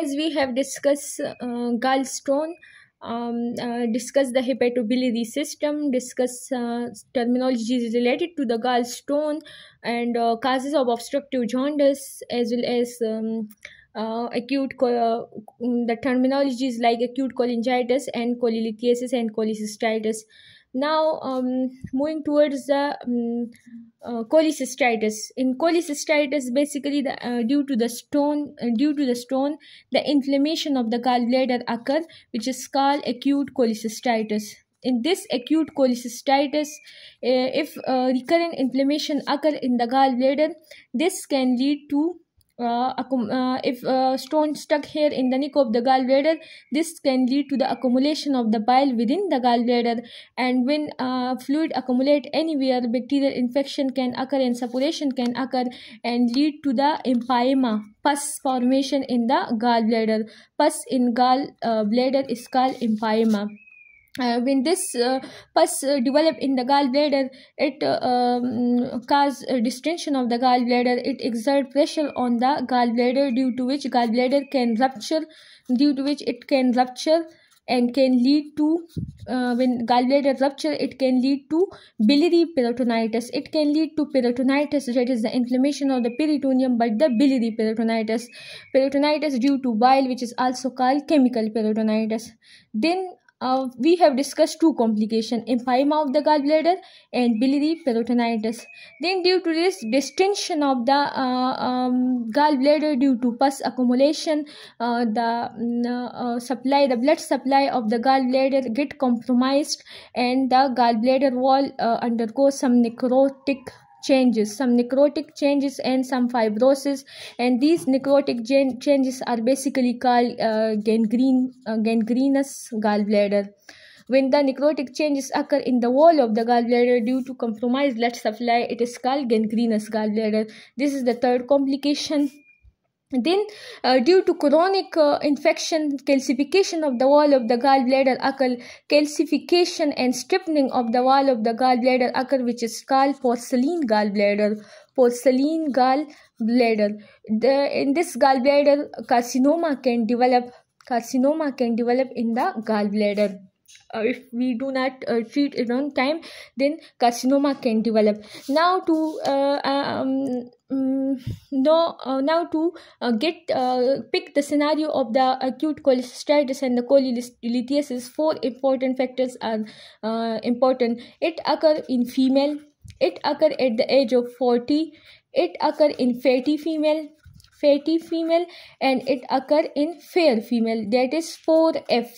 As we have discussed gallstone, discuss the hepatobiliary system, discuss terminologies related to the gallstone and causes of obstructive jaundice, as well as the terminologies like acute cholangitis and cholelithiasis and cholecystitis. Now, moving towards the cholecystitis. In cholecystitis, basically, due to the stone, the inflammation of the gallbladder occur, which is called acute cholecystitis. In this acute cholecystitis, if recurrent inflammation occur in the gallbladder, this can lead to if stone stuck here in the neck of the gallbladder, this can lead to the accumulation of the bile within the gallbladder, and when fluid accumulate anywhere, bacterial infection can occur and suppuration can occur and lead to the empyema, pus formation in the gallbladder. Pus in gallbladder is called empyema. When this pus develop in the gallbladder, it cause distension of the gallbladder. It exert pressure on the gallbladder, due to which it can rupture and can lead to when gallbladder rupture, it can lead to biliary peritonitis. It can lead to peritonitis, that is the inflammation of the peritoneum, but the biliary peritonitis due to bile, which is also called chemical peritonitis. Then we have discussed two complications: empyema of the gallbladder and biliary peritonitis. Then, due to this distension of the gallbladder due to pus accumulation, the blood supply of the gallbladder get compromised, and the gallbladder wall undergoes some necrotic changes and some fibrosis, and these necrotic changes are basically called gangrenous gallbladder. When the necrotic changes occur in the wall of the gallbladder due to compromised blood supply, it is called gangrenous gallbladder. This is the third complication. Then, due to chronic infection, calcification of the wall of the gallbladder occur. Calcification and stiffening of the wall of the gallbladder occur, which is called porcelain gallbladder. In this gallbladder, carcinoma can develop in the gallbladder. If we do not treat it on time, then carcinoma can develop. Now to pick the scenario of the acute cholecystitis and the cholelithiasis, four important factors are important. It occur in female. It occur at the age of 40. It occur in fatty female, and it occur in fair female. That is 4F.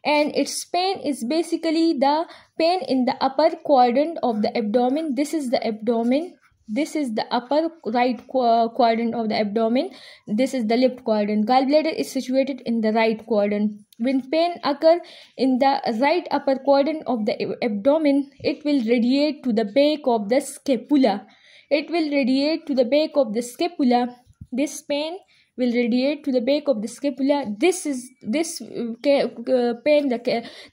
And its pain is basically the pain in the upper quadrant of the abdomen. This is the abdomen. This is the upper right quadrant of the abdomen. This is the left quadrant. Gallbladder is situated in the right quadrant. When pain occurs in the right upper quadrant of the abdomen, it will radiate to the back of the scapula. This pain will radiate to the back of the scapula. Pain,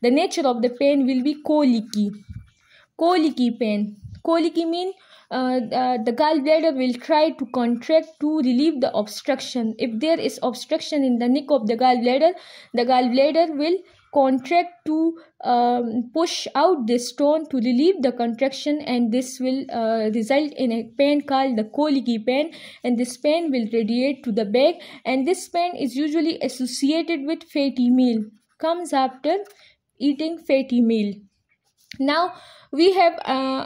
the nature of the pain will be colicky pain. Colicky means the gallbladder will try to contract to relieve the obstruction. If there is obstruction in the neck of the gallbladder will contract to push out the stone to relieve the contraction, and this will result in a pain called the colicky pain, and this pain will radiate to the back, and this pain is usually associated with fatty meal, comes after eating fatty meal. Now we have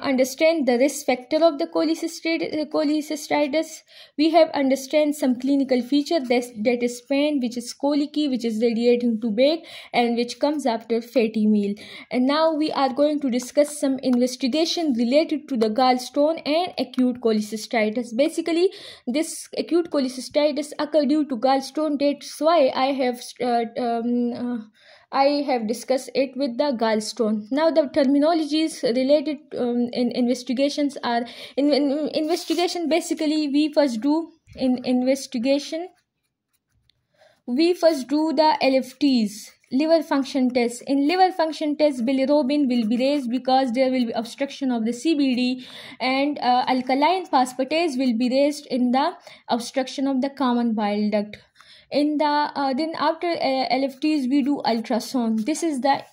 understand the risk factor of the cholecystitis. We have understand some clinical feature that is pain, which is colicky, which is radiating to back, and which comes after fatty meal. And now we are going to discuss some investigation related to the gallstone and acute cholecystitis. Basically, this acute cholecystitis occur due to gallstone. That's why I have discussed it with the gallstone. Now the terminologies related in investigations are in investigation. Basically, we first do the LFTs, liver function test. In liver function test, bilirubin will be raised because there will be obstruction of the CBD, and alkaline phosphatase will be raised in the obstruction of the common bile duct. In the then after LFTs we do ultrasound. This is the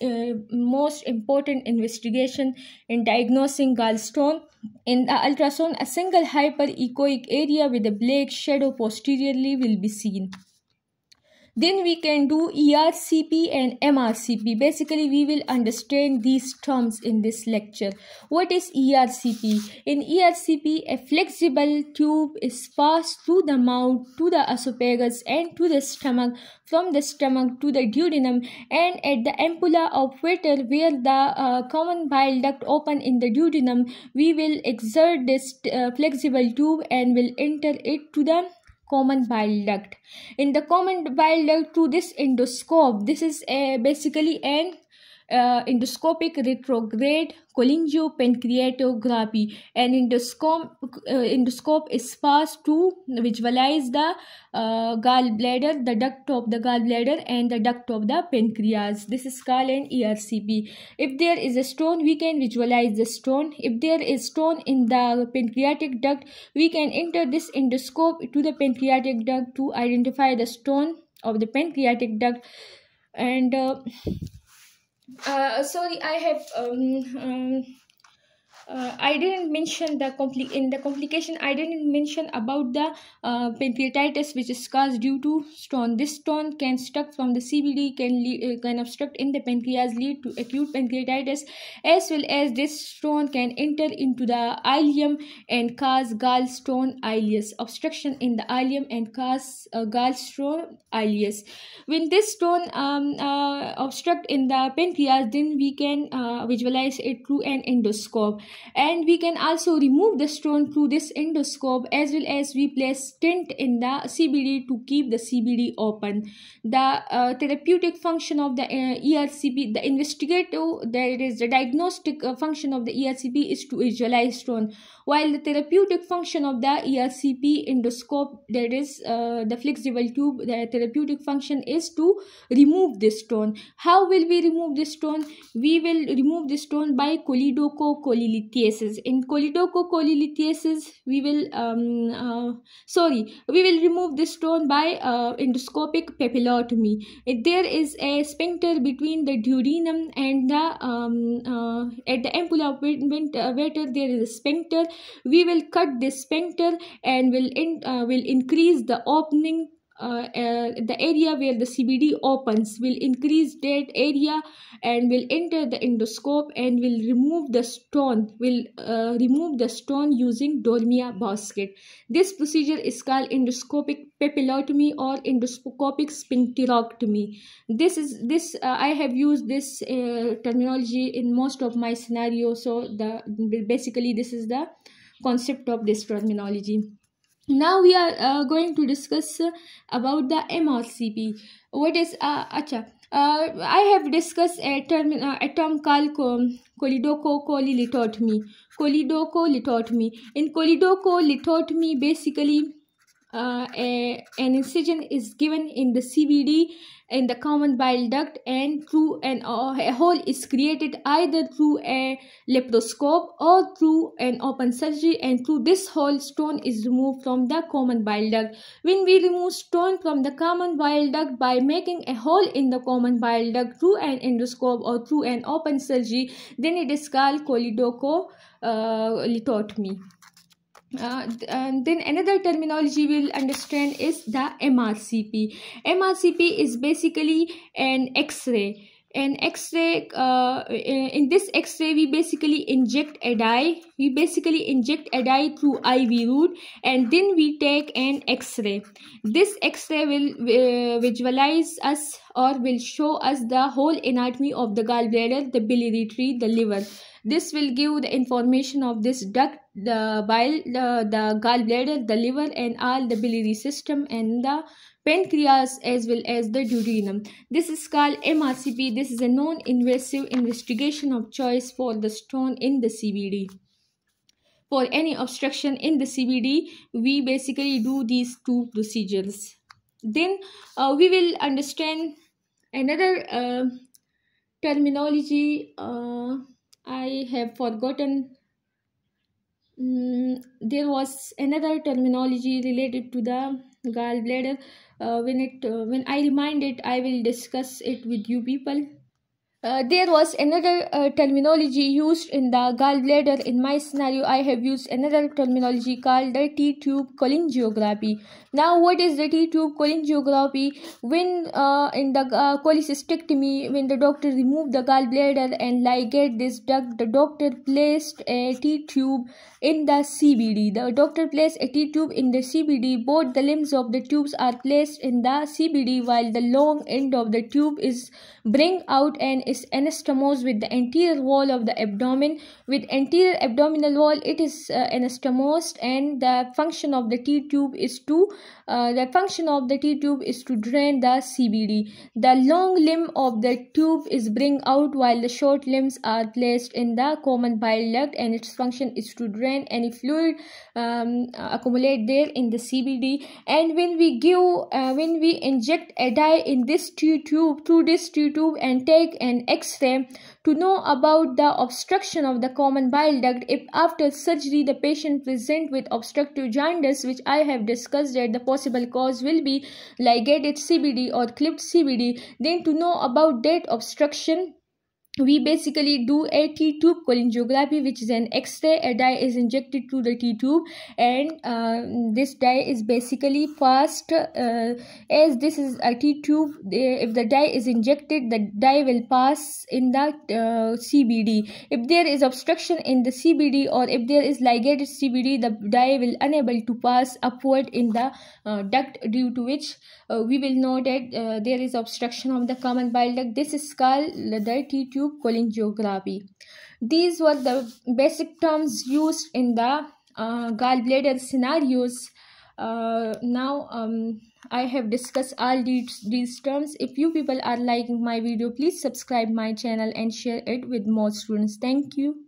most important investigation in diagnosing gallstone. In the ultrasound, a single hyperechoic area with a black shadow posteriorly will be seen. Then we can do ERCP and MRCP. Basically, we will understand these terms in this lecture. What is ERCP? In ERCP, a flexible tube is passed through the mouth to the esophagus and to the stomach, from the stomach to the duodenum, and at the ampulla of Vater, where the common bile duct open in the duodenum, we will exert this flexible tube and will enter it to the common bile duct. In the common bile duct, through this endoscope, this is basically an endoscopic retrograde cholangiopancreatography. An endoscope is passed to visualize the gallbladder, the duct of the gallbladder and the duct of the pancreas. This is called an ERCP. If there is a stone, we can visualize the stone. If there is stone in the pancreatic duct, we can enter this endoscope to the pancreatic duct to identify the stone of the pancreatic duct. And sorry, I didn't mention in the complication. I didn't mention about the pancreatitis, which is caused due to stone. This stone can stuck from the CBD, can obstruct in the pancreas, lead to acute pancreatitis, as well as this stone can enter into the ileum and cause gallstone ileus, obstruction in the ileum and cause gallstone ileus. When this stone obstruct in the pancreas, then we can visualize it through an endoscope. And we can also remove the stone through this endoscope, as well as we place stent in the CBD to keep the CBD open. The therapeutic function of the ERCP, the investigative, that is the diagnostic function of the ERCP is to visualize stone, while the therapeutic function of the ERCP endoscope, that is the flexible tube, the therapeutic function is to remove this stone. How will we remove this stone? We will remove this stone by choledochocholithiasis. In choledochocholithiasis, we will remove this stone by endoscopic papillotomy. There is a sphincter between the duodenum and the at the ampulla of Vater, there is a sphincter. We will cut this sphincter and will increase the opening. The area where the CBD opens, will increase that area and will enter the endoscope and will remove the stone, using Dormia basket. This procedure is called endoscopic papillotomy or endoscopic sphincterectomy. I have used this terminology in most of my scenarios, so basically this is the concept of this terminology. Now we are going to discuss about the MRCP. What is I have discussed a term called choledochocholithotomy. In choledochocholithotomy, basically an incision is given in the CBD in the common bile duct, and through a hole is created either through a laparoscope or through an open surgery, and through this hole stone is removed from the common bile duct. When we remove stone from the common bile duct by making a hole in the common bile duct through an endoscope or through an open surgery, then it is called choledochocholithotomy. And then another terminology we'll understand is the MRCP. MRCP is basically an X-ray. In this X-ray, we basically inject a dye. Through IV route, and then we take an X-ray. This X-ray will visualize us, or will show us, the whole anatomy of the gallbladder, the biliary tree, the liver. This will give the information of this duct, the bile, the gallbladder, the liver, and all the biliary system, and the pancreas, as well as the duodenum. This is called MRCP. This is a non-invasive investigation of choice for the stone in the CBD. For any obstruction in the CBD, we basically do these two procedures. Then we will understand another terminology. I have forgotten. There was another terminology related to the gallbladder. when I remind it, I will discuss it with you people. There was another terminology used in the gallbladder. In my scenario, I have used another terminology called the T-tube cholangiography. Now, what is the T-tube cholangiography? When in the cholecystectomy, when the doctor removed the gallbladder and ligate this duct, the doctor placed a T-tube in the CBD. The doctor placed a T-tube in the CBD. Both the limbs of the tubes are placed in the CBD, while the long end of the tube is bring out and is anastomosed with the anterior wall of the abdomen. With anterior abdominal wall, it is anastomosed, and the function of the T-tube is to drain the CBD. The long limb of the tube is bring out, while the short limbs are placed in the common bile duct, and its function is to drain any fluid accumulate there in the CBD. And when we inject a dye in this T-tube, through this T-tube, and take an X-ray to know about the obstruction of the common bile duct, if after surgery the patient present with obstructive jaundice, which I have discussed that the possible cause will be ligated CBD or clipped CBD, then to know about that obstruction, we basically do a T-tube cholangiography, which is an X-ray. A dye is injected to the T-tube, and this dye is basically passed, as this is a T-tube. If the dye is injected, the dye will pass in the CBD. If there is obstruction in the CBD, or if there is ligated CBD, the dye will unable to pass upward in the duct, due to which we will know that there is obstruction of the common bile duct. This is called the T-tube cholangiography. These were the basic terms used in the gallbladder scenarios. Now I have discussed all these terms. If you people are liking my video, please subscribe my channel and share it with more students. Thank you.